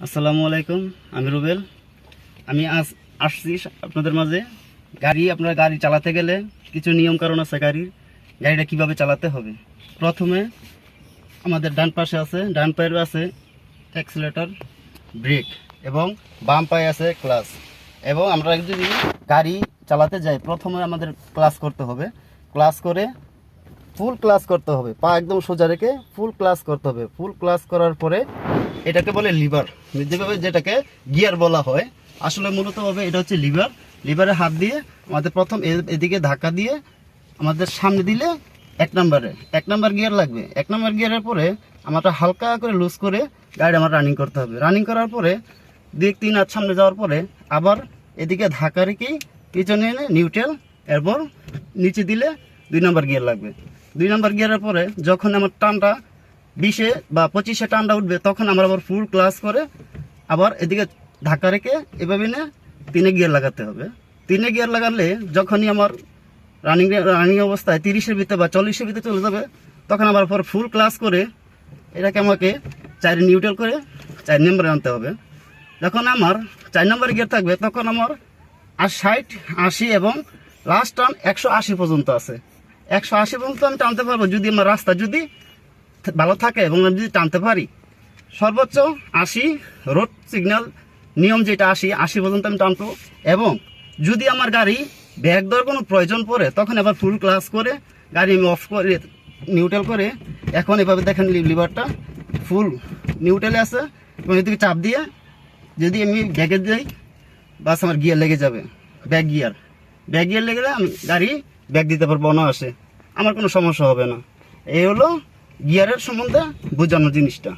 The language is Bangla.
আসসালামু আলাইকুম। আমি রুবেল। আমি আজ আসছি আপনাদের মাঝে। আপনারা গাড়ি চালাতে গেলে কিছু নিয়ম কারণ আছে। গাড়িটা কিভাবে চালাতে হবে। প্রথমে আমাদের ডান পায়ে আছে অ্যাক্সিলারেটর, ব্রেক এবং বাম পায়ে আছে ক্লাচ। এবং আমরা যদি গাড়ি চালাতে যাই, প্রথমে আমাদের ক্লাচ করতে হবে। ফুল ক্লাচ করতে হবে, পা একদম সোজা রেখে ফুল ক্লাচ করতে হবে। ফুল ক্লাচ করার পরে এটাকে বলে লিভার, যেটাকে গিয়ার বলা হয়। আসলে মূলত হবে এটা হচ্ছে লিভার। লিভারে হাত দিয়ে আমাদের প্রথম এদিকে ধাক্কা দিয়ে আমাদের সামনে দিলে এক নাম্বার গিয়ার লাগবে। 1 নাম্বার গিয়ারের পরে আমাদের হালকা করে লুজ করে গাড়ি আমার রানিং করতে হবে। রানিং করার পরে 2-3 হাত সামনে যাওয়ার পরে আবার এদিকে ধাক্কা রেখেই পিছনে এনে নিউট্রাল, এরপর নিচে দিলে 2 নাম্বার গিয়ার লাগবে। 2 নাম্বার গিয়ারের পরে যখন আমার টানটা 20-এ বা 25-এ টানটা উঠবে, তখন আমরা আবার ফুল ক্লাচ করে আবার এদিকে ধাক্কা রেখে এভাবে নিয়ে 3-এ গিয়ার লাগাতে হবে। 3-এ গিয়ার লাগালে যখনই আমার রানিং অবস্থায় 30-এর ভিতরে বা 40-এর ভিতরে চলে যাবে, তখন আবার পর ফুল ক্লাচ করে এটাকে আমাকে 4 নিউট্রাল করে 4 নম্বরে আনতে হবে। যখন আমার 4 নম্বর গিয়ার থাকবে, তখন আমার 60, 80 এবং লাস্ট টার্ন 180 পর্যন্ত আছে। 180 পর্যন্ত আমি টানতে পারবো যদি আমার রাস্তা যদি ভালো থাকে এবং আমি যদি টানতে পারি। সর্বোচ্চ 80 রোড সিগন্যাল নিয়ম যেটা 80 পর্যন্ত আমি টানবো। এবং যদি আমার গাড়ি ব্যাক দেওয়ার কোনো প্রয়োজন পড়ে, তখন আবার ফুল ক্লাচ করে গাড়ি আমি অফ করে নিউট্রাল করে, এখন এভাবে দেখেন লিভারটা ফুল নিউট্রালে আছে এবং এদিকে চাপ দিয়ে যদি আমি ব্যাগে যাই, বাস আমার গিয়ার লেগে যাবে। ব্যাক গিয়ার লেগে গেলে আমি গাড়ি ব্যাক দিতে পারবো অনায়াসে, আমার কোনো সমস্যা হবে না। এই হলো গিয়ারের সম্বন্ধে বোঝানোর জিনিসটা।